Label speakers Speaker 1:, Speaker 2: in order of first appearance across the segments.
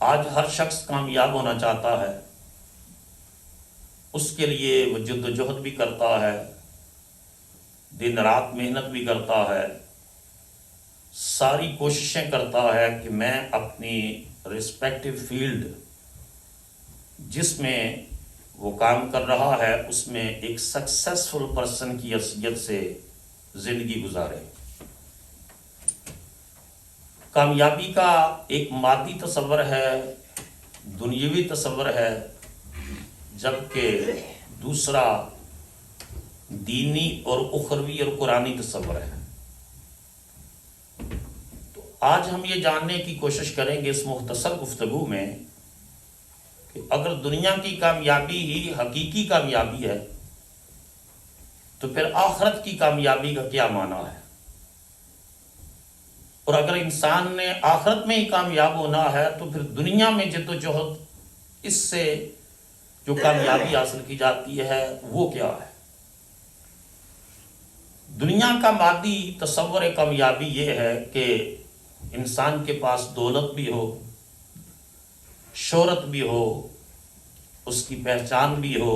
Speaker 1: آج ہر شخص کامیاب ہونا چاہتا ہے، اس کے لیے وہ جد و جہد بھی کرتا ہے، دن رات محنت بھی کرتا ہے، ساری کوششیں کرتا ہے کہ میں اپنی رسپیکٹو فیلڈ جس میں وہ کام کر رہا ہے اس میں ایک سکسیسفل پرسن کی حیثیت سے زندگی گزارے۔ کامیابی کا ایک مادی تصور ہے، دنیاوی تصور ہے، جبکہ دوسرا دینی اور اخروی اور قرآنی تصور ہے۔ تو آج ہم یہ جاننے کی کوشش کریں گے اس مختصر گفتگو میں کہ اگر دنیا کی کامیابی ہی حقیقی کامیابی ہے تو پھر آخرت کی کامیابی کا کیا معنی ہے، اور اگر انسان نے آخرت میں ہی کامیاب ہونا ہے تو پھر دنیا میں جد و جہد اس سے جو کامیابی حاصل کی جاتی ہے وہ کیا ہے۔ دنیا کا مادی تصور کامیابی یہ ہے کہ انسان کے پاس دولت بھی ہو، شہرت بھی ہو، اس کی پہچان بھی ہو،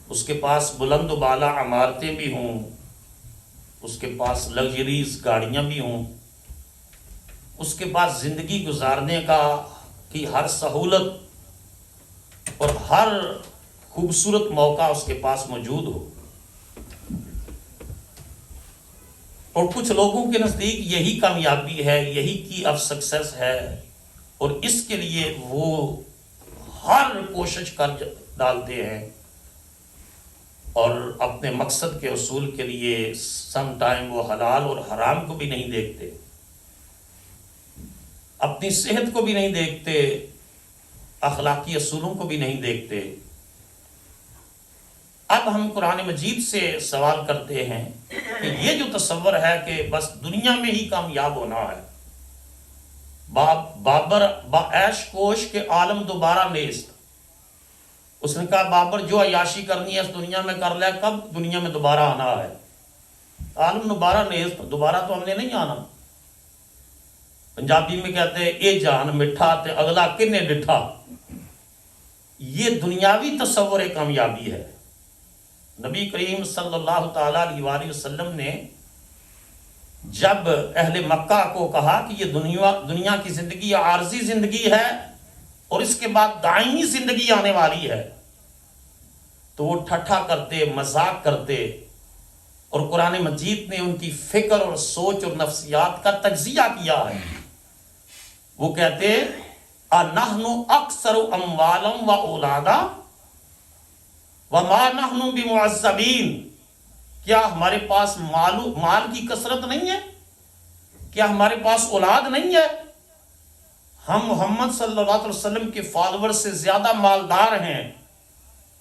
Speaker 1: اس کے پاس بلند و بالا عمارتیں بھی ہوں، اس کے پاس لگژریز گاڑیاں بھی ہوں، اس کے پاس زندگی گزارنے کی ہر سہولت اور ہر خوبصورت موقع اس کے پاس موجود ہو۔ اور کچھ لوگوں کے نزدیک یہی کامیابی ہے، یہی کی آف سکسیس ہے، اور اس کے لیے وہ ہر کوشش کر ڈالتے ہیں اور اپنے مقصد کے حصول کے لیے سم ٹائم وہ حلال اور حرام کو بھی نہیں دیکھتے، اپنی صحت کو بھی نہیں دیکھتے، اخلاقی اصولوں کو بھی نہیں دیکھتے۔ اب ہم قرآن مجید سے سوال کرتے ہیں کہ یہ جو تصور ہے کہ بس دنیا میں ہی کامیاب ہونا ہے، بابر با عیش کوش کے عالم دوبارہ نیست، اس نے کہا بابر جو عیاشی کرنی ہے اس دنیا میں کر لے، کب دنیا میں دوبارہ آنا ہے؟ عالم دوبارہ نیست، دوبارہ تو ہم نے نہیں آنا۔ پنجابی میں کہتے ہیں اے جان مٹھا تے اگلا کنے ڈٹھا۔ یہ دنیاوی تصور کامیابی ہے۔ نبی کریم صلی اللہ تعالیٰ علیہ وآلہ وسلم نے جب اہل مکہ کو کہا کہ یہ دنیا کی زندگی عارضی زندگی ہے اور اس کے بعد دائمی زندگی آنے والی ہے، تو وہ ٹھٹھا کرتے، مذاق کرتے، اور قرآن مجید نے ان کی فکر اور سوچ اور نفسیات کا تجزیہ کیا ہے۔ وہ کہتے اَنَحْنُ أَكْثَرُ أَمْوَالًا وَأَوْلَادًا وَمَا نَحْنُ بِمُعَذَّبِينَ۔ کیا ہمارے پاس مال کی کثرت نہیں ہے؟ کیا ہمارے پاس اولاد نہیں ہے؟ ہم محمد صلی اللہ علیہ وسلم کے فالوور سے زیادہ مالدار ہیں،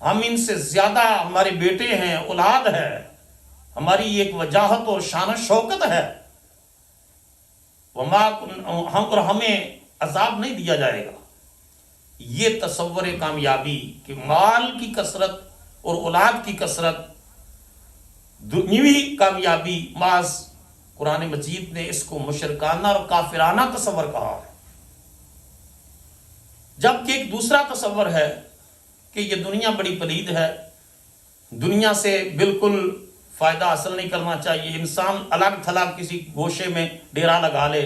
Speaker 1: ہم ان سے زیادہ ہمارے بیٹے ہیں، اولاد ہے، ہماری ایک وجاہت اور شان و شوکت ہے، اور ہمیں عذاب نہیں دیا جائے گا۔ یہ تصور کامیابی کہ مال کی کثرت اور اولاد کی کثرت دنیوی کامیابی، بعض قرآن مجید نے اس کو مشرکانہ اور کافرانہ تصور کہا ہے۔ جبکہ ایک دوسرا تصور ہے کہ یہ دنیا بڑی پلید ہے، دنیا سے بالکل فائدہ حاصل نہیں کرنا چاہیے، انسان الگ تھلگ کسی گوشے میں ڈیرا لگا لے،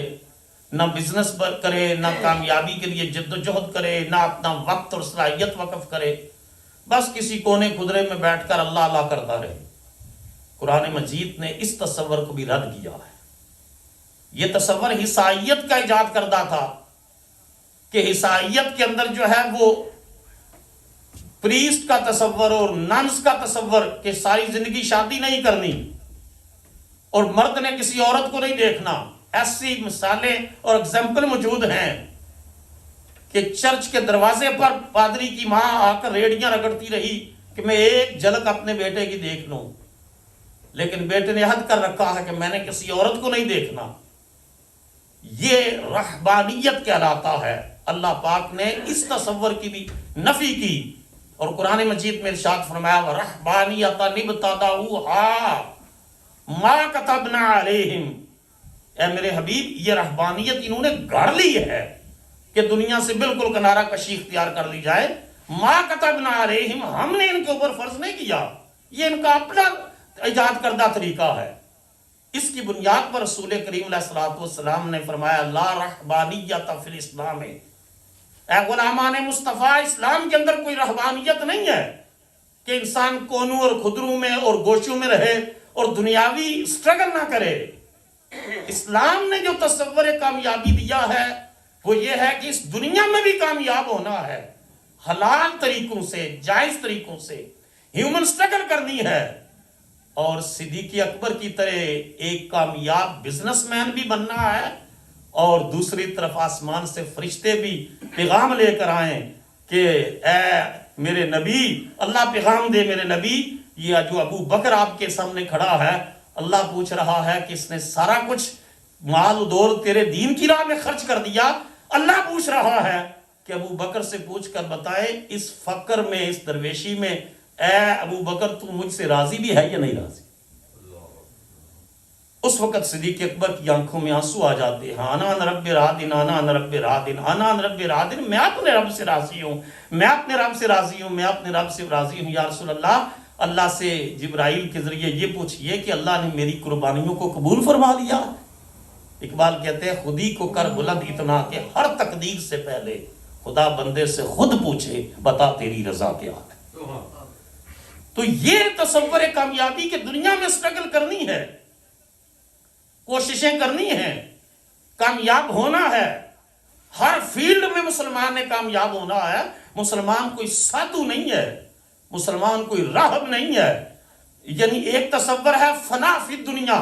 Speaker 1: نہ بزنس کرے، نہ کامیابی کے لیے جد و جہد کرے، نہ اپنا وقت اور صلاحیت وقف کرے، بس کسی کونے خدرے میں بیٹھ کر اللہ اللہ کرتا رہے۔ قرآن مجید نے اس تصور کو بھی رد کیا ہے۔ یہ تصور عیسائیت کا ایجاد کردہ تھا کہ عیسائیت کے اندر جو ہے وہ پریسٹ کا تصور اور ننس کا تصور کہ ساری زندگی شادی نہیں کرنی اور مرد نے کسی عورت کو نہیں دیکھنا۔ ایسی مثالیں اور اگزامپل موجود ہیں کہ چرچ کے دروازے پر پادری کی ماں آ کر ریڑیاں رگڑتی رہی کہ میں ایک جھلک اپنے بیٹے کی دیکھ لوں، لیکن بیٹے نے عہد کر رکھا ہے کہ میں نے کسی عورت کو نہیں دیکھنا۔ یہ رہبانیت کہلاتا ہے۔ اللہ پاک نے اس تصور کی بھی نفی کی اور قرآن مجید میں ارشاد فرمایا وَرَحْبَانِيَةً ابْتَدَعُوهَا مَا كَتَبْنَا عَلَيْهِمْ۔ اے میرے حبیب، یہ رہبانیت انہوں نے گھڑ لی ہے، کہ دنیا سے بالکل کنارہ کشی اختیار کر لی جائے. ما کتبنا علیہم، ہم نے ان کے اوپر فرض نہیں کیا، یہ ان کا اپنا ایجاد کردہ طریقہ ہے. اس کی بنیاد پر رسول کریم علیہ الصلوۃ والسلام نے فرمایا لا رہبانیت فی الاسلام، اے غلامان مصطفیٰ، اسلام کے اندر کوئی رہبانیت نہیں ہے کہ انسان کونوں اور خدروں میں اور گوشوں میں رہے اور دنیاوی سٹرگل نہ کرے. اسلام نے جو تصور کامیابی دیا ہے وہ یہ ہے کہ اس دنیا میں بھی کامیاب ہونا ہے، حلال طریقوں سے، جائز طریقوں سے ہیومن سٹرگل کرنی ہے، اور صدیق اکبر کی طرح ایک کامیاب بزنس مین بھی بننا ہے، اور دوسری طرف آسمان سے فرشتے بھی پیغام لے کر آئیں کہ اے میرے نبی، اللہ پیغام دے میرے نبی، یہ جو ابو بکر آپ کے سامنے کھڑا ہے، اللہ پوچھ رہا ہے کہ اس نے سارا کچھ مال و دولت تیرے دین کی راہ میں خرچ کر دیا. اللہ پوچھ رہا ہے کہ ابو بکر سے پوچھ کر بتائے اس فقر میں، اس درویشی میں، اے ابو بکر تو مجھ سے راضی بھی ہے یا نہیں راضی؟ اس وقت صدیق اکبر کی آنکھوں میں آنسو آ جاتے ہیں. انا رب رادن، انا رب رادن، انا رب رادن، میں اپنے رب سے راضی ہوں، میں اپنے رب سے راضی ہوں، میں اپنے رب سے راضی ہوں. یا رسول اللہ، اللہ سے جبرائیل کے ذریعے یہ پوچھئے کہ اللہ نے میری قربانیوں کو قبول فرما لیا. اقبال کہتے ہیں خودی کو کر بلند اتنا کہ ہر تقدیر سے پہلے خدا بندے سے خود پوچھے بتا تیری رضا کیا ہے. تو یہ تصور کامیابی کہ دنیا میں سٹرگل کرنی ہے، کوششیں کرنی ہیں، کامیاب ہونا ہے. ہر فیلڈ میں مسلمان نے کامیاب ہونا ہے. مسلمان کوئی سادھو نہیں ہے، مسلمان کوئی راہب نہیں ہے. یعنی ایک تصور ہے فنا فی دنیا،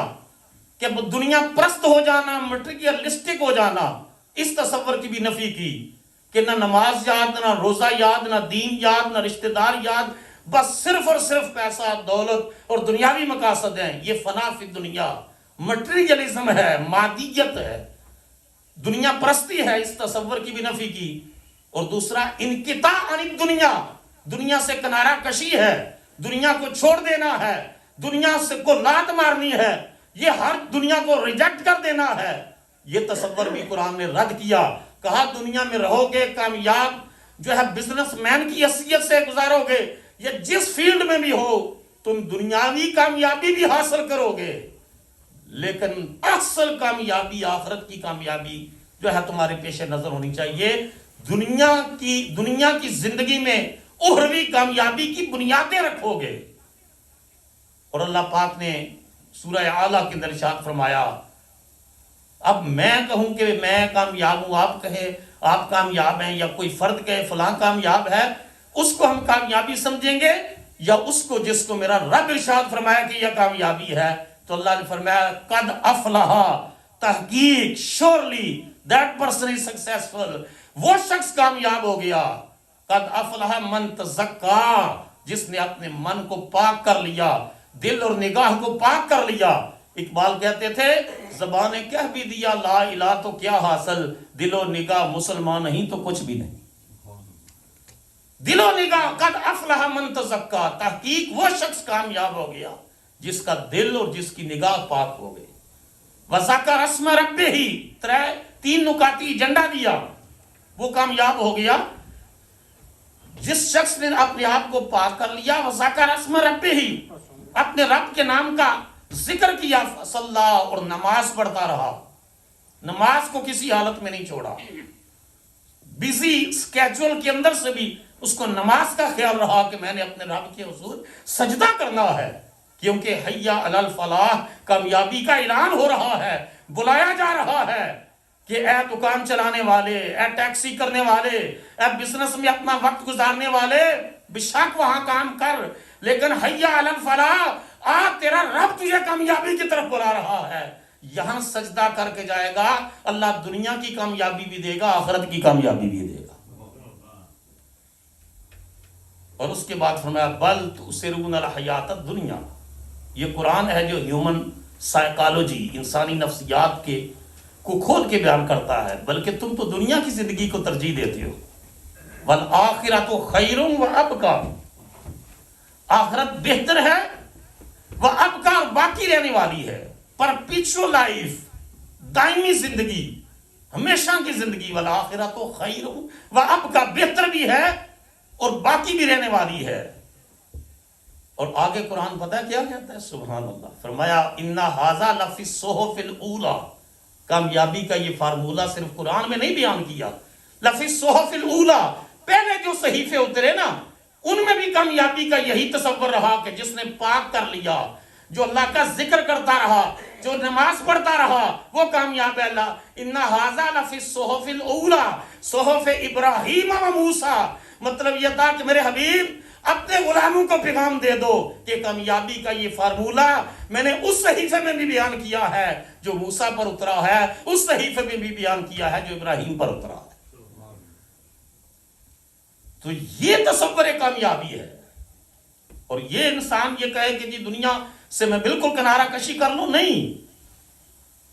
Speaker 1: کہ دنیا پرست ہو جانا، مٹیریلسٹک ہو جانا. اس تصور کی بھی نفی کی کہ نہ نماز یاد، نہ روزہ یاد، نہ دین یاد، نہ رشتہ دار یاد، بس صرف اور صرف پیسہ، دولت اور دنیاوی مقاصد ہیں. یہ فنا فی دنیا، مٹیریلزم ہے، مادیت ہے، دنیا پرستی ہے. اس تصور کی بھی نفی کی. اور دوسرا انقطاع عن الدنیا، دنیا سے کنارہ کشی ہے، دنیا کو چھوڑ دینا ہے، دنیا سے کو لات مارنی ہے، یہ ہر دنیا کو ریجیکٹ کر دینا ہے. یہ تصور بھی قرآن نے رد کیا. کہا دنیا میں رہو گے، کامیاب جو ہے بزنس مین کی حیثیت سے گزارو گے، یا جس فیلڈ میں بھی ہو تم دنیاوی کامیابی بھی حاصل کرو گے، لیکن اصل کامیابی، آخرت کی کامیابی جو ہے تمہارے پیش نظر ہونی چاہیے. دنیا کی زندگی میں اخروی کامیابی کی بنیادیں رکھو گے. اور اللہ پاک نے سورہ اعلیٰ کے اندر ارشاد فرمایا، اب میں کہوں کہ میں کامیاب ہوں، آپ کہے آپ کامیاب ہیں، یا کوئی فرد کہے فلاں کامیاب ہے، اس کو ہم کامیابی سمجھیں گے یا اس کو جس کو میرا رب ارشاد فرمایا کہ یہ کامیابی ہے؟ تو اللہ نے فرمایا قد افلح، تحقیق، surely that person is successful، وہ شخص کامیاب ہو گیا. قد افلح من تزکا، جس نے اپنے من کو پاک کر لیا، دل اور نگاہ کو پاک کر لیا. اقبال کہتے تھے زبان نے کہہ بھی دیا لا الہ تو کیا حاصل، دل و نگاہ مسلمان نہیں تو کچھ بھی نہیں. دل و نگاہ، قد افلح من تزکا، تحقیق وہ شخص کامیاب ہو گیا جس کا دل اور جس کی نگاہ پاک ہو گئی. وذکر اسم ربہ، تین نکاتی ایجنڈا دیا، وہ کامیاب ہو گیا. جس شخص نے اپنے آپ کو پاک کر لیا، وذکر اسم ربہ، اپنے رب کے نام کا ذکر کیا، صلی، اور نماز پڑھتا رہا، نماز کو کسی حالت میں نہیں چھوڑا. بیزی سکیجول کے اندر سے بھی اس کو نماز کا خیال رہا کہ میں نے اپنے رب کے حضور سجدہ کرنا ہے، کیونکہ حیا علی الفلاح، کامیابی کا اعلان ہو رہا ہے، بلایا جا رہا ہے کہ اے دکان چلانے والے، اے ٹیکسی کرنے والے، اے بزنس میں اپنا وقت گزارنے والے، بے شک وہاں کام کر، لیکن حیا علی الفلاح، تیرا رب تجھے کامیابی کی طرف بلا رہا ہے. یہاں سجدہ کر کے جائے گا، اللہ دنیا کی کامیابی بھی دے گا، آخرت کی کامیابی بھی دے گا. اور اس کے بعد فرمایا بل تؤثرون الحیات الدنیا. یہ قرآن ہے جو ہیومن سائیکالوجی، انسانی نفسیات کے کو کھول کے بیان کرتا ہے، بلکہ تم تو دنیا کی زندگی کو ترجیح دیتے ہو. والآخرۃ خیر وابقیٰ، آخرت بہتر ہے، وابقیٰ، باقی رہنے والی ہے، پرپیچوئل لائف، دائمی زندگی. ہمیشہ کی زندگی والآخرۃ خیر و ابقیٰ، بہتر بھی ہے اور باقی بھی رہنے والی ہے۔ اور آگے قرآن پتہ ہے کیا کہتا ہے؟ سبحان اللہ، فرمایا ان ھذا لفی الصحف الاولی، کامیابی کا یہ فارمولہ صرف قرآن میں نہیں بیان کیا، لفی الصحف الاولی، پہلے جو صحیفے اترے نا ان میں بھی کامیابی کا یہی تصور رہا کہ جس نے پاک کر لیا، جو اللہ کا ذکر کرتا رہا، جو نماز پڑھتا رہا، وہ کامیاب ہے۔ اللہ ان ھذا لفی الصحف الاولی، صحف ابراہیم و موسیٰ، مطلب یہ تھا کہ میرے حبیب اپنے غلاموں کو پیغام دے دو کہ کامیابی کا یہ فارمولہ میں نے اس صحیفے میں بھی بیان کیا ہے جو موسیٰ پر اترا ہے، اس صحیفے میں بھی بیان کیا ہے جو ابراہیم پر اترا ہے۔ تو یہ تصور کامیابی ہے۔ اور یہ انسان یہ کہے کہ جی دنیا سے میں بالکل کنارہ کشی کر لوں، نہیں۔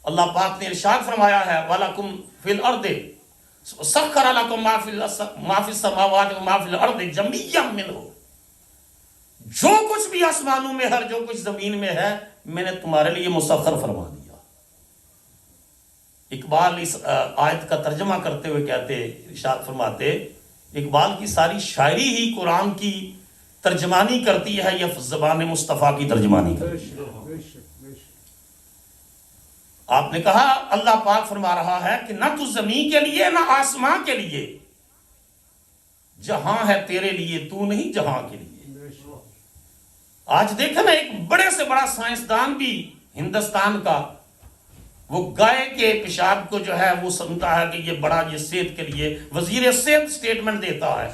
Speaker 1: اللہ پاک نے ارشاد فرمایا ہے وَلَكُمْ فِي الْأَرْضِ سَخَّرَ لَكُمْ مَا فِي السَّمَاوَاتِ وَمَا فِي الْأَرْضِ جَمِيعًا مِّنْهُ، جو کچھ بھی آسمانوں میں ہے، جو کچھ زمین میں ہے، میں نے تمہارے لیے مسخر فرما دیا۔ اقبال اس آیت کا ترجمہ کرتے ہوئے کہتے، ارشاد فرماتے، اقبال کی ساری شاعری ہی قرآن کی ترجمانی کرتی ہے یا زبان مصطفیٰ کی ترجمانی کرتی ہے۔ آپ نے کہا اللہ پاک فرما رہا ہے کہ نہ تو زمین کے لیے نہ آسمان کے لیے، جہاں ہے تیرے لیے، تو نہیں جہاں کے لیے۔ آج دیکھیں نا، ایک بڑے سے بڑا سائنسدان بھی ہندوستان کا، وہ گائے کے پیشاب کو جو ہے وہ سمجھتا ہے کہ یہ بڑا، یہ صحت کے لیے، وزیر صحت سٹیٹمنٹ دیتا ہے۔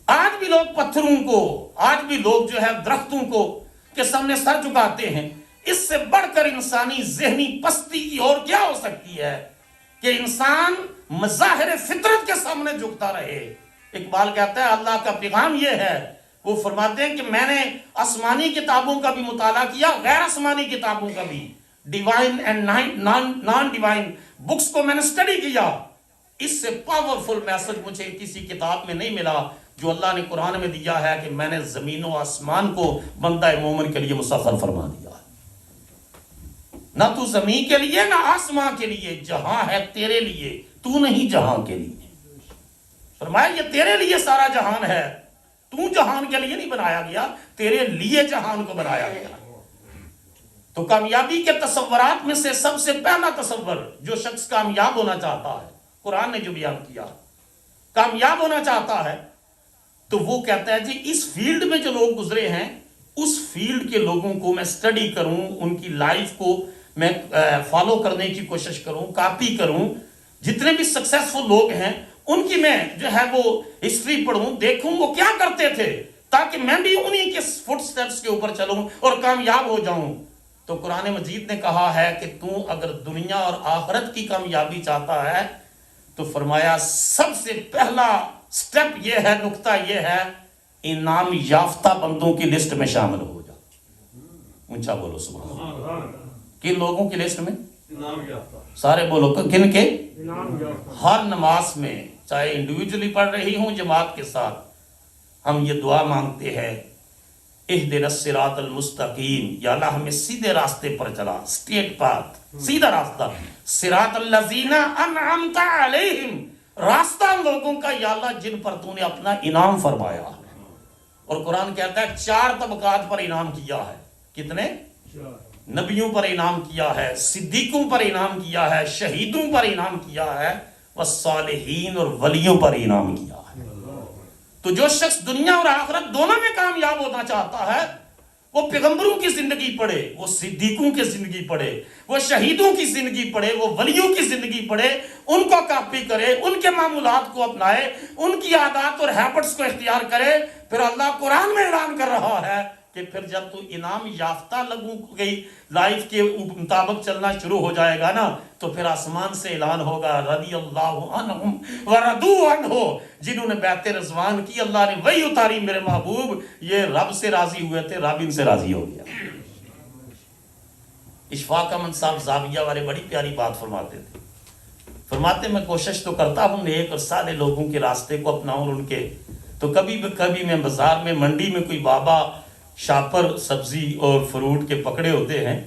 Speaker 1: آج بھی لوگ پتھروں کو، آج بھی لوگ جو ہے درختوں کو کے سامنے سر جھکاتے ہیں۔ اس سے بڑھ کر انسانی ذہنی پستی کی اور کیا ہو سکتی ہے کہ انسان مظاہر فطرت کے سامنے جھکتا رہے۔ اقبال کہتا ہے اللہ کا پیغام یہ ہے، وہ فرماتے ہیں کہ میں نے آسمانی کتابوں کا بھی مطالعہ کیا، غیر آسمانی کتابوں کا بھی، divine and non divine books کو میں نے اسٹڈی کیا۔ اس سے پاورفل میسج مجھے کسی کتاب میں نہیں ملا جو اللہ نے قرآن میں دیا ہے کہ میں نے زمین و آسمان کو بندہ مومن کے لیے مسخر فرما دیا۔ نہ تو زمین کے لیے نہ آسمان کے لیے، جہاں ہے تیرے لیے، تو نہیں جہاں کے لیے۔ فرمایا یہ تیرے لیے سارا جہان ہے، تو جہان کے لیے نہیں بنایا گیا، تیرے لیے جہان کو بنایا گیا۔ تو کامیابی کے تصورات میں سے سب سے پہلا تصور جو شخص کامیاب ہونا چاہتا ہے، قرآن نے جو بیان کیا، کامیاب ہونا چاہتا ہے تو وہ کہتا ہے جی اس فیلڈ میں جو لوگ گزرے ہیں، اس فیلڈ کے لوگوں کو میں سٹڈی کروں، ان کی لائف کو میں فالو کرنے کی کوشش کروں، کاپی کروں۔ جتنے بھی سکسیسفل لوگ ہیں ان کی میں جو ہے وہ ہسٹری پڑھوں، دیکھوں وہ کیا کرتے تھے، تاکہ میں بھی انہی کے فٹ سٹیپس کے اوپر چلوں اور کامیاب ہو جاؤں۔ تو قرآن مجید نے کہا ہے کہ تو اگر دنیا اور آخرت کی کامیابی چاہتا ہے تو فرمایا سب سے پہلا سٹیپ یہ ہے، نقطہ یہ ہے، انعام یافتہ بندوں کی لسٹ میں شامل ہو جا۔ اونچا بولو سبحان اللہ۔ کن لوگوں کی لسٹ میں؟ انعام یافتہ۔ سارے بولو کن کے؟ انعام یافتہ۔ ہر نماز میں، چاہے انڈیویجولی پڑھ رہی ہوں جماعت کے ساتھ، ہم یہ دعا مانگتے ہیں اہدنا الصراط المستقیم، یا اللہ ہمیں سیدھے راستے پر چلا، اسٹریٹ پاتھ، سیدھا راستہ، صراط الذین انعمت علیہم، راستہ ان لوگوں کا یا اللہ جن پر تو نے اپنا انعام فرمایا۔ اور قرآن کہتا ہے 4 طبقات پر انعام کیا ہے۔ کتنے؟ 4۔ نبیوں پر انعام کیا ہے، صدیقوں پر انعام کیا ہے، شہیدوں پر انعام کیا ہے، والصالحین اور ولیوں پر انعام کیا ہے۔ تو جو شخص دنیا اور آخرت دونوں میں کامیاب ہونا چاہتا ہے، وہ پیغمبروں کی زندگی پڑھے، وہ صدیقوں کی زندگی پڑھے، وہ شہیدوں کی زندگی پڑھے، وہ ولیوں کی زندگی پڑھے، ان کو کاپی کرے، ان کے معمولات کو اپنائے، ان کی عادات اور ہیبٹس کو اختیار کرے۔ پھر اللہ قرآن میں اعلان کر رہا ہے کہ پھر جب تو انعام یافتہ لوگوں کی لائف کے مطابق چلنا شروع ہو جائے گا نا، تو پھر آسمان سے اعلان ہوگا رضی اللہ عنہم ورضوا عنہ، جنہوں نے بیعت رضوان کی اللہ نے وہی اتاری میرے محبوب، یہ رب سے راضی ہوئے تھے، رب ان سے راضی ہو گیا۔ اشفاق امن صاحب زاویہ والے بڑی پیاری بات فرماتے تھے، فرماتے میں کوشش تو کرتا ہوں نیک اور صالح لوگوں کے راستے کو اپناؤں ان کے، تو کبھی میں بازار میں منڈی میں کوئی بابا شاپر سبزی اور فروٹ کے پکڑے ہوتے ہیں،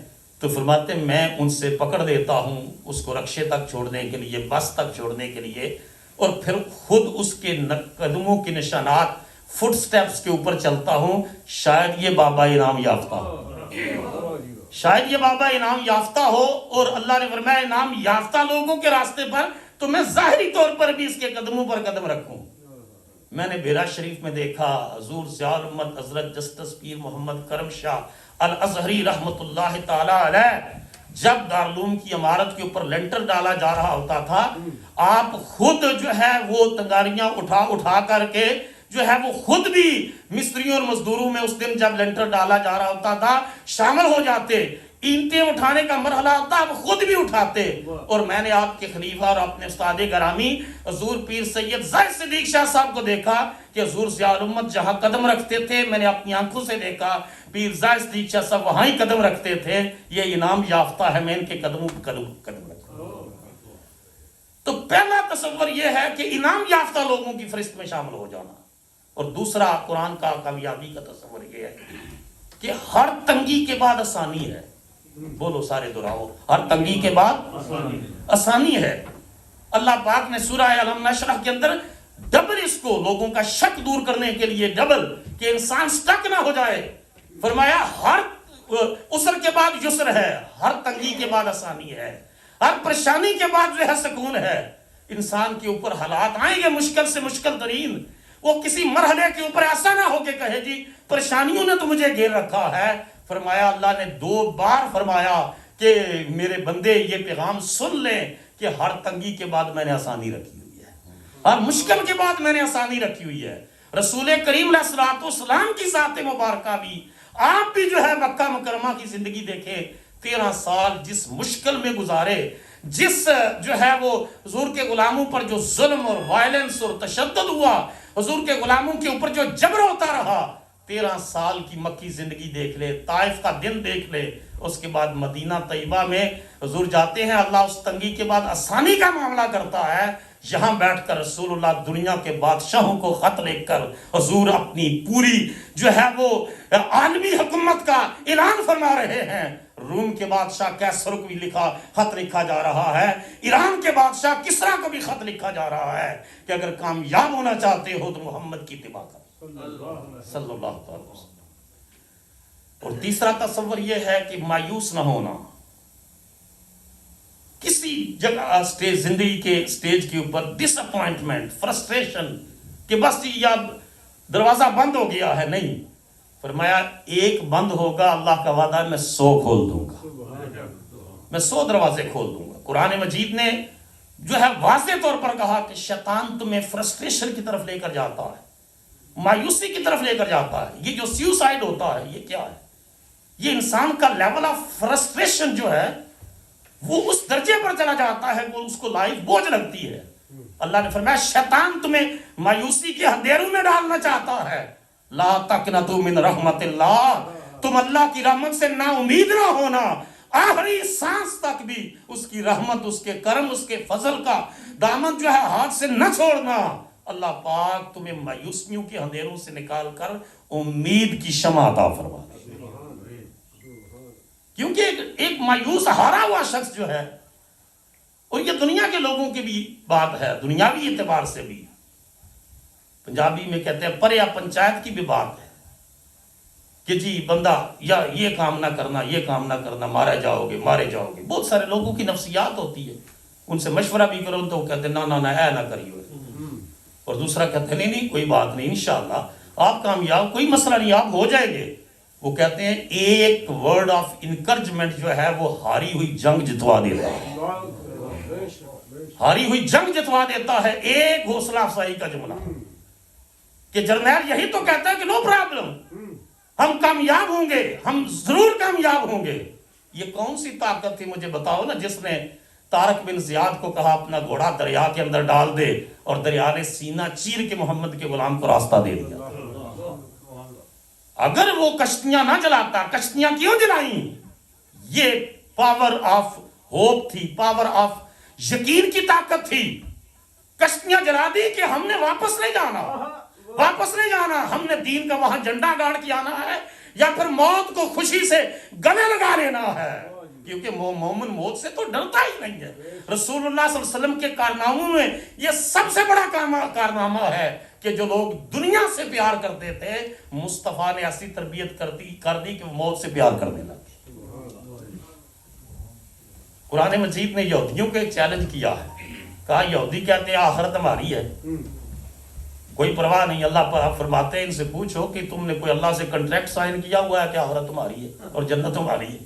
Speaker 1: تو فرماتے ہیں میں ان سے پکڑ دیتا ہوں اس کو رکشے تک چھوڑنے کے لیے، بس تک چھوڑنے کے لیے، اور پھر خود اس کے قدموں کے نشانات، فٹ سٹیپس کے اوپر چلتا ہوں، شاید یہ بابا انعام یافتہ ہو، شاید یہ بابا انعام یافتہ ہو۔ اور اللہ نے فرمایا انعام یافتہ لوگوں کے راستے پر تو میں ظاہری طور پر بھی اس کے قدموں پر قدم رکھوں۔ میں نے بیرا شریف میں دیکھا حضور ضیاء الامت حضرت جسٹس پیر محمد کرم شاہ الازہری رحمت اللہ تعالی علیہ جب دارالعلوم کی عمارت کے اوپر لینٹر ڈالا جا رہا ہوتا تھا، آپ خود جو ہے وہ تنگاریاں اٹھا کر کے جو ہے وہ خود بھی مستریوں اور مزدوروں میں اس دن جب لینٹر ڈالا جا رہا ہوتا تھا شامل ہو جاتے، اینٹیں اٹھانے کا مرحلہ ہوتا آپ خود بھی اٹھاتے۔ اور میں نے آپ کے خلیفہ اور اپنے استاد گرامی حضور پیر سید زاہد صدیق شاہ صاحب کو دیکھا کہ حضور ضیاء الامت جہاں قدم رکھتے تھے، میں نے اپنی آنکھوں سے دیکھا پیر زاہد صدیق شاہ صاحب وہاں ہی قدم رکھتے تھے۔ یہ انعام یافتہ ہے، میں ان کے قدموں پر قدم رکھتا ہوں۔ تو پہلا تصور یہ ہے کہ انعام یافتہ لوگوں کی فہرست میں شامل ہو جانا، اور دوسرا قرآن کا کامیابی کا تصور یہ ہے کہ ہر تنگی کے بعد آسانی ہے۔ بولو سارے دہراؤ، ہر تنگی کے بعد آسانی ہے۔ اللہ پاک نے سورہ الم نشرح کے اندر ڈبل اس کو لوگوں کا شک دور کرنے کے لیے ڈبل کہ انسان سٹک نہ ہو جائے، فرمایا ہر عسر کے بعد یسر ہے، ہر تنگی کے بعد آسانی ہے، ہر پریشانی کے بعد جو ہے سکون ہے۔ انسان کے اوپر حالات آئیں گے مشکل سے مشکل ترین، وہ کسی مرحلے کے اوپر ایسا نہ ہو کہ کہے جی پریشانیوں نے تو مجھے گھیر رکھا ہے۔ فرمایا اللہ نے 2 بار فرمایا کہ میرے بندے یہ پیغام سن لیں کہ ہر تنگی کے بعد میں نے آسانی رکھی ہوئی ہے، ہر مشکل کے بعد میں نے آسانی رکھی ہوئی ہے۔ رسول کریم علیہ الصلوۃ والسلام کی ذات مبارکہ بھی، آپ بھی جو ہے مکہ مکرمہ کی زندگی دیکھیں، 13 سال جس مشکل میں گزارے، جس جو ہے وہ حضور کے غلاموں پر جو ظلم اور وائلنس اور تشدد ہوا، حضور کے غلاموں کے اوپر جو جبر ہوتا رہا، 13 سال کی مکی زندگی دیکھ لے، طائف کا دن دیکھ لے، اس کے بعد مدینہ طیبہ میں حضور جاتے ہیں، اللہ اس تنگی کے بعد آسانی کا معاملہ کرتا ہے۔ یہاں بیٹھ کر رسول اللہ دنیا کے بادشاہوں کو خط لکھ کر حضور اپنی پوری جو ہے وہ عالمی حکومت کا اعلان فرما رہے ہیں۔ روم کے بادشاہ کیسر کو بھی خط لکھا جا رہا ہے، ایران کے بادشاہ کسرا کو بھی خط لکھا جا رہا ہے کہ اگر کامیاب ہونا چاہتے ہو تو محمد کی اتباع کرو صلی اللہ علیہ وسلم۔ اور تیسرا تصور یہ ہے کہ مایوس نہ ہونا، کسی جگہ زندگی کے سٹیج کے اوپر ڈس اپوائنٹمنٹ، فرسٹریشن کہ بس یہ دروازہ بند ہو گیا ہے، نہیں، فرمایا ایک بند ہوگا، اللہ کا وعدہ ہے میں 100 کھول دوں گا، میں 100 دروازے کھول دوں گا۔ قرآن مجید نے جو ہے واضح طور پر کہا کہ شیطان تمہیں فرسٹریشن کی طرف لے کر جاتا ہے، مایوسی کی طرف لے کر جاتا ہے۔ یہ جو سیوسائڈ ہوتا ہے یہ کیا ہے؟ یہ انسان کا لیول آف فرسٹریشن جو ہے وہ اس درجے پر چلا جاتا ہے، وہ اس کو لائف بوجھ لگتی ہے۔ اللہ نے فرمایا شیطان تمہیں مایوسی کے اندھیروں میں ڈالنا چاہتا ہے۔ لا تقنطوا من رحمت اللہ، تم اللہ کی رحمت سے نا امید نہ ہونا، آخری سانس تک بھی اس کی رحمت، اس کے کرم، اس کے فضل کا دامن جو ہے ہاتھ سے نہ چھوڑنا۔ اللہ پاک تمہیں مایوسیوں کے اندھیروں سے نکال کر امید کی شمع عطا فرما دے، کیونکہ ایک مایوس ہارا ہوا شخص جو ہے، اور یہ دنیا کے لوگوں کی بھی بات ہے، دنیاوی اعتبار سے بھی، پنجابی میں کہتے ہیں پریا پنچایت کی بھی بات ہے کہ جی بندہ یا یہ کام نہ کرنا، یہ کام نہ کرنا، مارے جاؤ گے۔ بہت سارے لوگوں کی نفسیات ہوتی ہے، ان سے مشورہ بھی کرو تو وہ کہتے ہیں نہ اے نہ کریو، اور دوسرا کہتے ہیں نہیں کوئی بات نہیں، انشاءاللہ آپ کامیاب، کوئی مسئلہ نہیں، آپ ہو جائیں گے۔ وہ کہتے ہیں ایک ورڈ آف انکرجمنٹ جو ہے وہ ہاری ہوئی جنگ جتوا دیتا ہے، ہاری ہوئی جنگ جتوا دیتا ہے۔ ایک حوصلہ افزائی کا جملہ کہ جرنیل یہی تو کہتا ہے کہ نو پرابلم، ہم کامیاب ہوں گے، ہم ضرور کامیاب ہوں گے۔ یہ کون سی طاقت تھی مجھے بتاؤ نا جس نے طارق بن زیاد کو کہا اپنا گھوڑا دریا کے اندر ڈال دے، اور دریا نے سینہ چیر کے محمد کے غلام کو راستہ دے دیا۔ اگر وہ کشتیاں نہ جلاتا، کشتیاں کیوں جلائیں؟ یہ پاور آف ہوپ تھی، پاور آف یقین کی طاقت تھی۔ کشتیاں جلا دی کہ ہم نے واپس نہیں جانا، ہم نے دین کا وہاں جھنڈا گاڑ کے آنا ہے، یا پھر موت کو خوشی سے گلے لگا لینا ہے۔ کیونکہ مومن موت سے تو ڈرتا ہی نہیں ہے. رسول اللہ صلی اللہ علیہ وسلم کے کارناموں میں یہ سب سے بڑا کارنامہ ہے کہ جو لوگ دنیا سے پیار کرتے تھے مصطفیٰ نے ایسی تربیت کر دی کہ وہ موت سے پیار کرنے لگے. قرآن مجید نے یہودیوں کو ایک چیلنج کیا ہے. کہا یہودی کہتے ہیں آخرت ہماری ہے، کوئی پرواہ نہیں. اللہ پر آپ فرماتے ہیں ان سے پوچھو کہ تم نے کوئی اللہ سے کنٹریکٹ سائن کیا ہوا ہے کہ آخرت تمہاری ہے اور جنت تمہاری ہے؟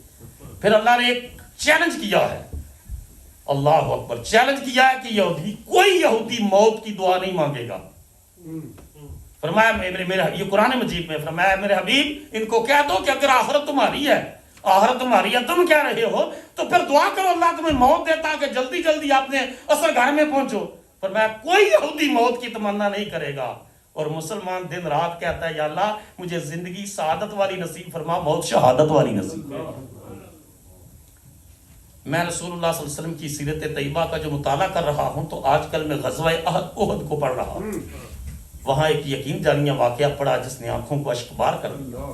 Speaker 1: پھر اللہ نے ایک چیلنج کیا ہے، اللہ اکبر، چیلنج کیا ہے کہ کوئی یہودی موت کی دعا نہیں مانگے گا. فرمایا یہ قرآن مجید میں فرمایا میرے حبیب ان کو کہہ دو کہ اگر آخرت تمہاری ہے، آخرت تمہاری ہے، تم کہہ رہے ہو تو پھر دعا کرو اللہ تمہیں موت دیتا کہ جلدی جلدی آپ نے اصل گھر میں پہنچو. فرمایا کوئی یہودی موت کی تمنا نہیں کرے گا. اور مسلمان دن رات کہتا ہے یا اللہ مجھے زندگی سعادت والی نصیب فرما، موت شہادت والی نصیب. میں رسول اللہ صلی اللہ علیہ وسلم کی سیرت طیبہ کا جو مطالعہ کر رہا ہوں تو آج کل میں غزوہ احد کو پڑھ رہا ہوں. وہاں ایک یقین جانیہ واقعہ پڑھا جس نے آنکھوں کو اشکبار کر دیا.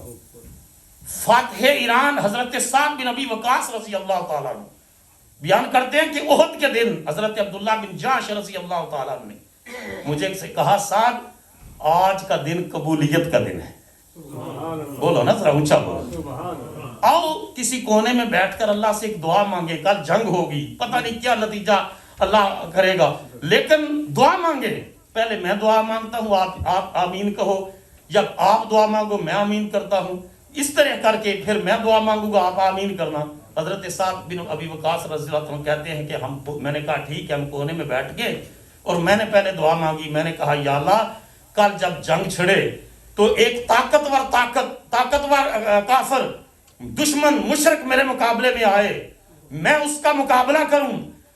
Speaker 1: فاتح ایران حضرت سعد بن ابی وقاص رضی اللہ تعالیٰ عنہ بیان کرتے ہیں کہ احد کے دن حضرت عبداللہ بن جاش رضی اللہ تعالیٰ عنہ نے مجھے سے کہا سعد آج کا دن قبولیت کا دن ہے. بولو نا ذرا اونچا بولو. آؤ کسی کونے میں بیٹھ کر اللہ سے ایک دعا مانگے. کل جنگ ہوگی، پتہ نہیں کیا نتیجہ اللہ کرے گا، لیکن دعا مانگے. پہلے میں دعا مانگتا ہوں، آپ آمین کہو، جب آپ دعا مانگو میں آمین کرتا ہوں، اس طرح کر کے پھر میں دعا مانگوں گا آپ آمین کرنا. حضرت سعد بن ابی وقاص رضی اللہ عنہ کہتے ہیں کہ میں نے کہا ٹھیک ہے. ہم کونے میں بیٹھ گئے اور میں نے پہلے دعا مانگی. میں نے کہا یا اللہ کل جب جنگ چھڑے تو ایک طاقتور کافر دشمن مشرک میرے مقابلے میں آئے، میں اس کا مقابلہ کروں.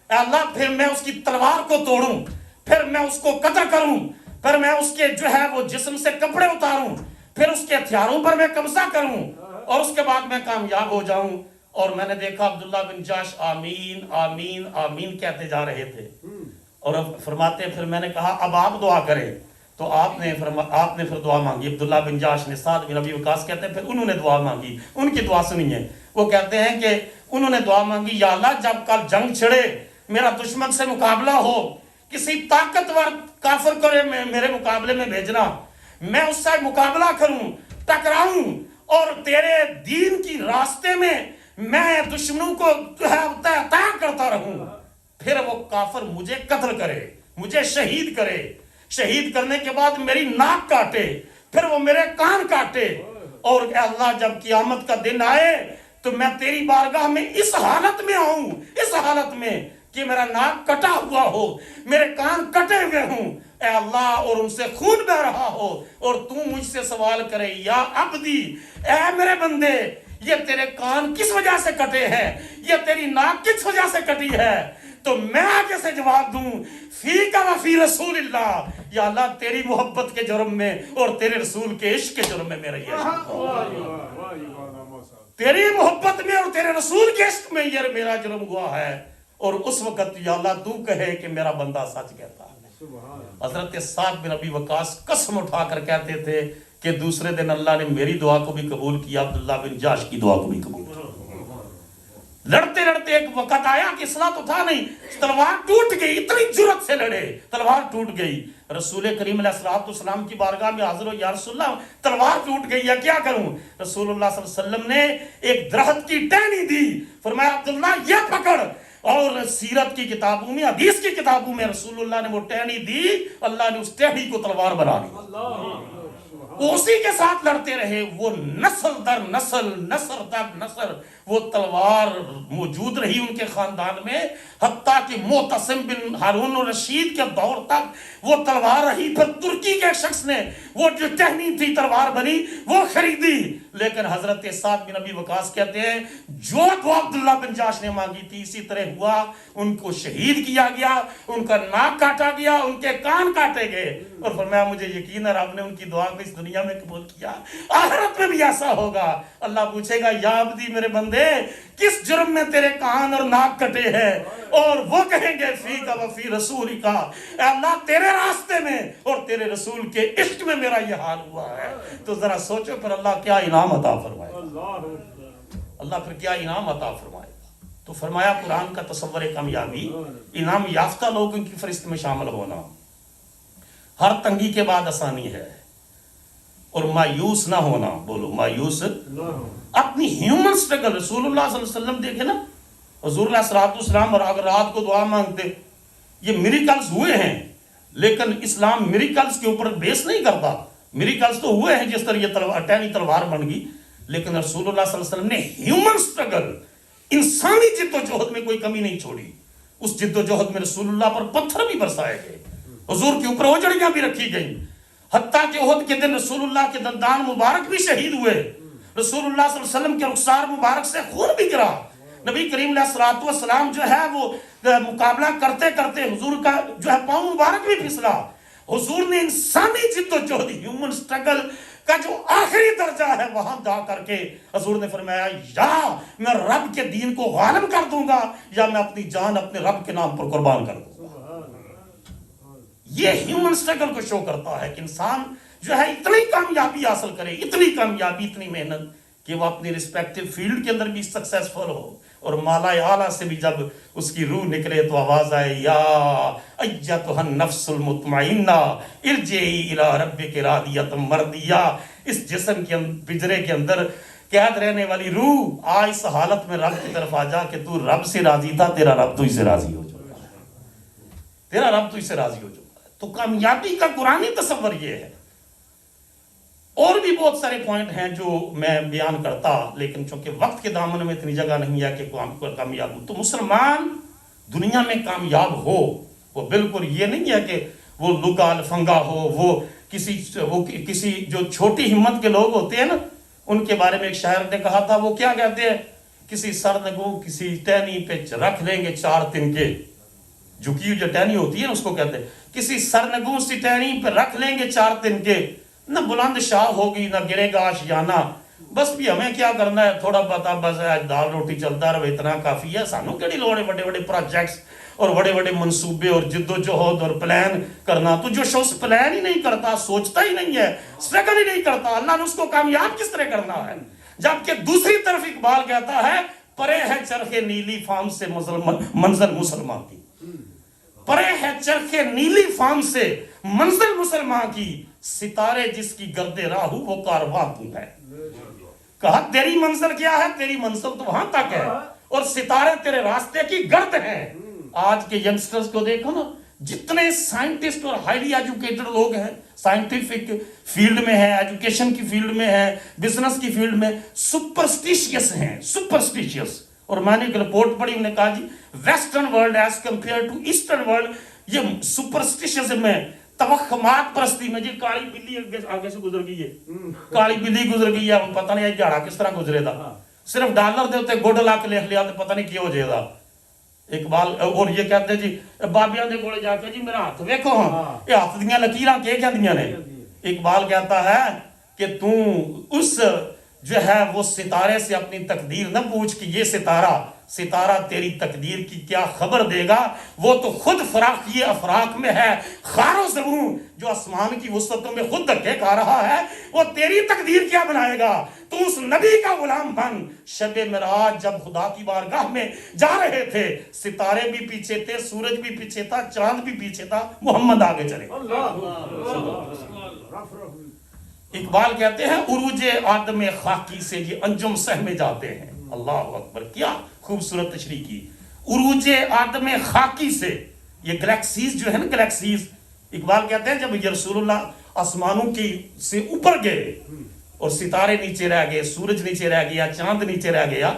Speaker 1: اے اللہ پھر میں اس کی تلوار کو توڑوں، پھر میں اس کو قتل کروں، پھر میں اس کے جو ہے وہ جسم سے کپڑے اتاروں، پھر اس کے ہتھیاروں پر میں قبضہ کروں اور اس کے بعد میں کامیاب ہو جاؤں. اور میں نے دیکھا عبداللہ بن جاش آمین آمین آمین کہتے جا رہے تھے. اور اب فرماتے ہیں پھر میں نے کہا اب آپ دعا کریں. تو آپ نے پھر دعا مانگی. عبداللہ بن جاش نے سعد بن ابی وقاص کہتے ہیں پھر انہوں نے دعا مانگی. ان کی دعا سنیے. وہ کہتے ہیں کہ انہوں نے دعا مانگی یا اللہ جب کل جنگ چھڑے میرا دشمن سے مقابلہ ہو، کسی طاقتور کافر کو میرے مقابلے میں بھیجنا، میں اس سے مقابلہ کروں، ٹکراؤں اور تیرے دین کی راستے میں میں دشمنوں کو طے کرتا رہوں. پھر وہ کافر مجھے قتل کرے، مجھے شہید کرے، شہید کرنے کے بعد میری ناک کاٹے، پھر وہ میرے کان کاٹے. اور اے اللہ جب قیامت کا دن آئے تو میں تیری بارگاہ میں اس حالت میں آؤں، اس حالت میں کہ میرا ناک کٹا ہوا ہو، میرے کان کٹے ہوئے ہوں اے اللہ، اور ان سے خون بہ رہا ہو، اور تو مجھ سے سوال کرے یا عبدی، اے میرے بندے یہ تیرے کان کس وجہ سے کٹے ہیں، یہ تیری ناک کس وجہ سے کٹی ہے، تو میں آگے سے جواب دوں فیک و فی رسول اللہ، یا اللہ تیری محبت کے جرم میں اور تیرے رسول کے عشق کے جرم میں میرا یہ تیری محبت میں اور تیرے رسول کے عشق میں یہ میرا جرم ہوا ہے. اور اس وقت یا اللہ تو کہے کہ میرا بندہ سچ کہتا ہے. حضرت سعد بن ابی وقاص قسم اٹھا کر کہتے تھے کہ دوسرے دن اللہ نے میری دعا کو بھی قبول کیا، عبداللہ بن جاش کی دعا کو بھی قبول کیا. لڑتے لڑتے ایک وقت آیا کہ اصلاح تو تھا نہیں، تلوار ٹوٹ گئی، اتنی جرت سے لڑے تلوار ٹوٹ گئی. رسول کریم علیہ السلام کی بارگاہ میں حاضر ہو، یا رسول اللہ تلوار ٹوٹ گئی یا کیا کروں. رسول اللہ صلی اللہ علیہ وسلم نے ایک درخت کی ٹہنی دی، فرمایا عبداللہ یہ پکڑ. اور سیرت کی کتابوں میں حدیث کی کتابوں میں رسول اللہ نے وہ ٹہنی دی، اللہ نے اس ٹہنی کو تلوار بنا دی. اسی کے ساتھ لڑتے رہے. وہ نسل در نسل، نسل در نسل وہ تلوار موجود رہی ان کے خاندان میں، حتیٰ کہ معتصم بن ہارون الرشید کے دور تک وہ تلوار رہی. پھر ترکی کے شخص نے وہ جو ٹہنی تھی تلوار بنی وہ خریدی. لیکن حضرت سعد بن ابی وقاص کہتے ہیں جو دعا عبداللہ بن جاش نے مانگی تھی اسی طرح ہوا. ان کو شہید کیا گیا، ان کا ناک کاٹا گیا، ان کے کان کاٹے گئے. اور فرمایا مجھے یقین ہے رب نے ان کی دعا کو اس دنیا میں قبول کیا، آخرت میں بھی ایسا ہوگا. اللہ پوچھے گا یا عبدی میرے بندے کس جرم میں تیرے کان اور ناک کٹے ہیں، اور وہ کہیں گے فیک و فی رسول کا، اے اللہ تیرے راستے میں اور تیرے رسول کے عشق میں میرا یہ حال ہوا ہے. تو ذرا سوچو پھر اللہ کیا انعام عطا فرمائے گا، اللہ پھر کیا انعام عطا فرمائے گا. تو فرمایا قرآن کا تصور کامیابی انعام یافتہ لوگوں کی فہرست میں شامل ہونا، ہر تنگی کے بعد آسانی ہے، اور مایوس نہ ہونا، بولو مایوس اپنی ہیومن سٹرگل. رسول اللہ صلی اللہ علیہ وسلم دیکھے نا، حضور علیہ السلام اور اگر رات کو دعا مانگتے، یہ میریکلز ہوئے ہیں، لیکن اسلام میریکلز کے اوپر بیس نہیں کرتا. میریکلز تو ہوئے ہیں جس طرح یہ ٹہنی تلوار بن گئی، لیکن رسول اللہ صلی اللہ علیہ وسلم نے ہیومن سٹرگل، انسانی جد و جہد میں کوئی کمی نہیں چھوڑی. اس جد و جہد میں رسول اللہ پر پتھر بھی برسائے گئے، حضور کے اوپر اوجڑیاں بھی رکھی گئیں، حتیٰ کہ احد کے دن رسول اللہ کے دندان مبارک بھی شہید ہوئے، رسول اللہ صلی اللہ علیہ وسلم کے رخسار مبارک سے خون بھی گرا. نبی کریم علیہ السلام جو ہے وہ مقابلہ کرتے کرتے حضور کا جو ہے پاؤں مبارک بھی پھسلا. حضور نے انسانی جد و جہد، ہیومن سٹرگل کا جو آخری درجہ ہے وہاں جا کر کے حضور نے فرمایا یا میں رب کے دین کو غالب کر دوں گا یا میں اپنی جان اپنے رب کے نام پر قربان کر دوں گا. یہ ہیومن سٹرگل کو شو کرتا ہے کہ انسان جو ہے اتنی کامیابی حاصل کرے، اتنی کامیابی، اتنی محنت کہ وہ اپنی رسپیکٹیو فیلڈ کے اندر بھی سکسیسفل ہو، اور مالا اعلیٰ سے بھی جب اس کی روح نکلے تو آواز آئے یا ایتھا النفس المطمئنہ ارجعی الی ربک راضیۃ مرضیہ. اس جسم کے پنجرے کے اندر قید رہنے والی روح، آ اس حالت میں رب کی طرف آ جا کہ تو رب سے راضی تھا، تیرا رب تو اس سے راضی ہو چکا ہے، تیرا رب تو اس سے راضی ہو چکا ہے. تو کامیابی کا قرآنی تصور یہ ہے. اور بھی بہت سارے پوائنٹ ہیں جو میں بیان کرتا، لیکن چونکہ وقت کے دامن میں اتنی جگہ نہیں ہے کہ کامیاب ہو. تو مسلمان دنیا میں کامیاب ہو، وہ بالکل یہ نہیں ہے کہ وہ لگا لفنگا ہو، وہ کسی جو چھوٹی ہمت کے لوگ ہوتے ہیں نا، ان کے بارے میں ایک شاعر نے کہا تھا، وہ کیا کہتے ہیں، کسی سرنگوں کسی ٹہنی پہ رکھ لیں گے 4 تنکے. جھکی جو ٹہنی ہوتی ہے نا اس کو کہتے ہیں، کسی سرنگوں سی ٹہنی پہ رکھ لیں گے 4 تنکے، نہ بلند شاہ ہوگی نہ گرے گا آشیانہ. بس بھی ہمیں کیا کرنا ہے، تھوڑا بتا بس دال روٹی چلتا رہے، اتنا کافی ہے. سانوں کیڑی لوڑ ہے بڑے بڑے پروجیکٹس اور بڑے بڑے منصوبے اور جد و جہد اور پلان کرنا. تو جو شخص پلان ہی نہیں کرتا، سوچتا ہی نہیں ہے، سٹرگل ہی نہیں کرتا، اللہ نے اس کو کامیاب کس طرح کرنا ہے. جبکہ دوسری طرف اقبال کہتا ہے پرے ہے چرخ نیلی فام سے منزل مسلمان کی، پرے ہے چرخ نیلی فام سے منزل مسلمان کی، ستارے جس کی گرد راہو وہ کارواں تو ہے. کہا تیری منزل کیا ہے، تیری منزل تو وہاں تک ہے، اور ستارے تیرے راستے کی گرد ہیں. آج کے ینگسٹرز کو دیکھو نا، جتنے سائنٹسٹ اور ہائیلی ایجوکیٹڈ لوگ ہیں، سائنٹیفک فیلڈ میں ہیں، ایجوکیشن کی فیلڈ میں ہیں، بزنس کی فیلڈ میں، سپرسٹیشیس ہیں، سپرسٹیشیس. اور میں نے ایک رپورٹ پڑھی، انہوں نے کہا جی western world as compare to eastern world, یہ سپرسٹیشیزم میں، توہمات پرستی میں، جی کالی بلی آگے سے گزر گئی ہے، کالی بلی گزر گئی ہے، پتہ نہیں ہے جھاڑا کس طرح گزرے دا، صرف ڈالر دے ہوتے گوڈ لا کے لکھ لیا تو پتہ نہیں کیا ہو جائے گا. اقبال اور یہ کہتے ہیں جی بابیاں دے کولے جا کے جی میرا ہاتھ ویکھو ہاں یہ ہاتھ دیاں لکیراں کی کہندیاں نے. اقبال کہتا ہے کہ تو اس جو ہے وہ ستارے سے اپنی تقدیر نہ پوچھ کہ یہ ستارہ تیری تقدیر کی کیا خبر دے گا، وہ تو خود فراقی افراق میں ہے خار و زبون، جو آسمان کی وسعتوں میں خود دھکے کھا رہا ہے، وہ تیری تقدیر کیا بنائے گا. تو اس نبی کا غلام بن. شب معراج جب خدا کی بارگاہ میں جا رہے تھے، ستارے بھی پیچھے تھے، سورج بھی پیچھے تھا، چاند بھی پیچھے تھا، محمد آگے چلے. اقبال کہتے ہیں عروج آدم خاکی سے یہ انجم سہمے جاتے ہیں. اللہ اکبر، کیا خوبصورت تشریح کی. عروج آدم خاکی سے، یہ گلیکسیز جو ہے نا، گلیکسیز، اقبال کہتے ہیں جب یہ رسول اللہ آسمانوں کی سے اوپر گئے اور ستارے نیچے رہ گئے، سورج نیچے رہ گیا، چاند نیچے رہ گیا،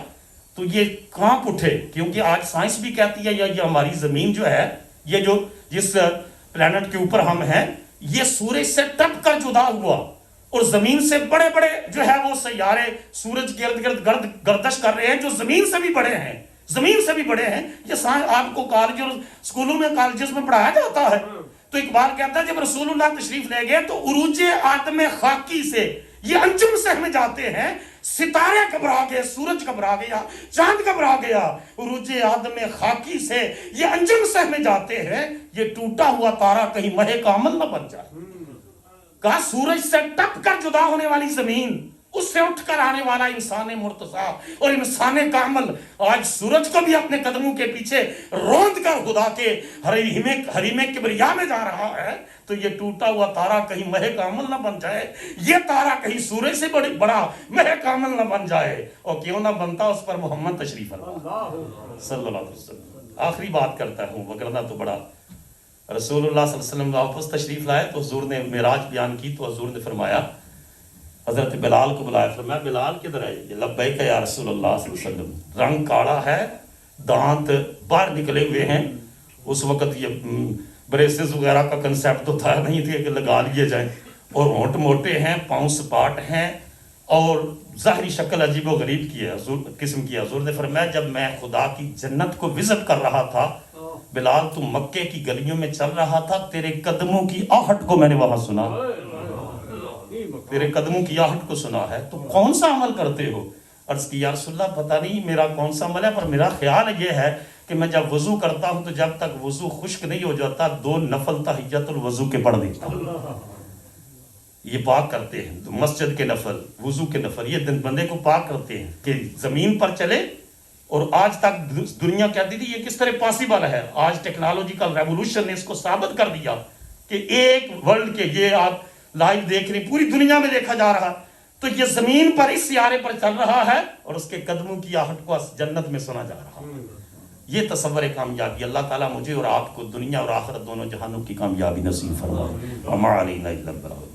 Speaker 1: تو یہ کانپ اٹھے. کیونکہ آج سائنس بھی کہتی ہے یہ ہماری زمین جو ہے، یہ جو جس پلانٹ کے اوپر ہم ہیں، یہ سورج سے ٹپ کر جدا ہوا اور زمین سے بڑے بڑے جو ہے وہ سیارے سورج کے ارد گرد گردش کر رہے ہیں، جو زمین سے بھی بڑے ہیں، زمین سے بھی بڑے ہیں. یہ سائنس آپ کو کالج اور اسکولوں میں کالجز میں پڑھایا جاتا ہے. تو اقبال کہتا ہے جب رسول اللہ تشریف لے گئے تو عروج آدم خاکی سے یہ انجم سہمے جاتے ہیں. ستارے گھبرا گئے، سورج گھبرا گیا، چاند گھبرا گیا. عروج آدم خاکی سے یہ انجم سہمے جاتے ہیں، یہ ٹوٹا ہوا تارا کہیں مہے کامل نہ بن جائے. کہا سورج سے ٹپ کر جدا ہونے والی زمین اس سے اٹھ کر آنے والا انسان مرتضی اور انسان کامل آج سورج کو بھی اپنے قدموں کے پیچھے روند کر خدا کے حریم کبریا میں جا رہا ہے، تو یہ ٹوٹا ہوا تارا کہیں مہ کامل نہ بن جائے، یہ تارا کہیں سورج سے بڑا مہ کامل نہ بن جائے، اور کیوں نہ بنتا اس پر محمد تشریف اللہ صلی اللہ علیہ وسلم۔ آخری بات کرتا ہوں، وگرنہ تو بڑا رسول اللہ صلی اللہ علیہ وسلم واپس تشریف لائے تو حضور نے معراج بیان کی تو حضور نے فرمایا، حضرت بلال کو بلایا، فرمایا بلال کدھر ہے؟ لبیک یا رسول اللہ صلی اللہ علیہ وسلم۔ رنگ کاڑا ہے، دانت باہر نکلے ہوئے ہیں، اس وقت یہ بریسز وغیرہ کا کنسیپٹ تو تھا نہیں تھے کہ لگا لیے جائیں، اور ہونٹ موٹے ہیں، پاؤں سپاٹ ہیں، اور ظاہری شکل عجیب و غریب کی ہے، قسم کی ہے۔ حضور نے فرمایا جب میں خدا کی جنت کو وزٹ کر رہا تھا بلال تو مکے کی گلیوں میں چل رہا تھا، تیرے قدموں کی آہٹ کو میں نے وہاں سنا، تیرے قدموں کی آہٹ کو سنا ہے، تو کون سا عمل کرتے ہو؟ عرض کی یا رسول اللہ پتہ نہیں میرا کون سا عمل ہے، پر میرا خیال یہ ہے کہ میں جب وضو کرتا ہوں تو جب تک وضو خشک نہیں ہو جاتا 2 نفل تحیت الوضو کے پڑھ دیتا ہوں۔ یہ پاک کرتے ہیں تو مسجد کے نفل، وضو کے نفل، یہ بندے کو پاک کرتے ہیں کہ زمین پر چلے۔ اور آج تک دنیا کہتی تھی یہ کس طرح پاسبل ہے، آج ٹیکنالوجیکل ریولوشن نے اس کو ثابت کر دیا کہ ایک ورلڈ کے، یہ آپ لائیو دیکھ رہے پوری دنیا میں دیکھا جا رہا، تو یہ زمین پر اس سیارے پر چل رہا ہے اور اس کے قدموں کی آہٹ کو جنت میں سنا جا رہا۔ یہ تصور کامیابی، اللہ تعالیٰ مجھے اور آپ کو دنیا اور آخرت دونوں جہانوں کی کامیابی نصیب فرمائے۔ وما علینا الا البلاغ۔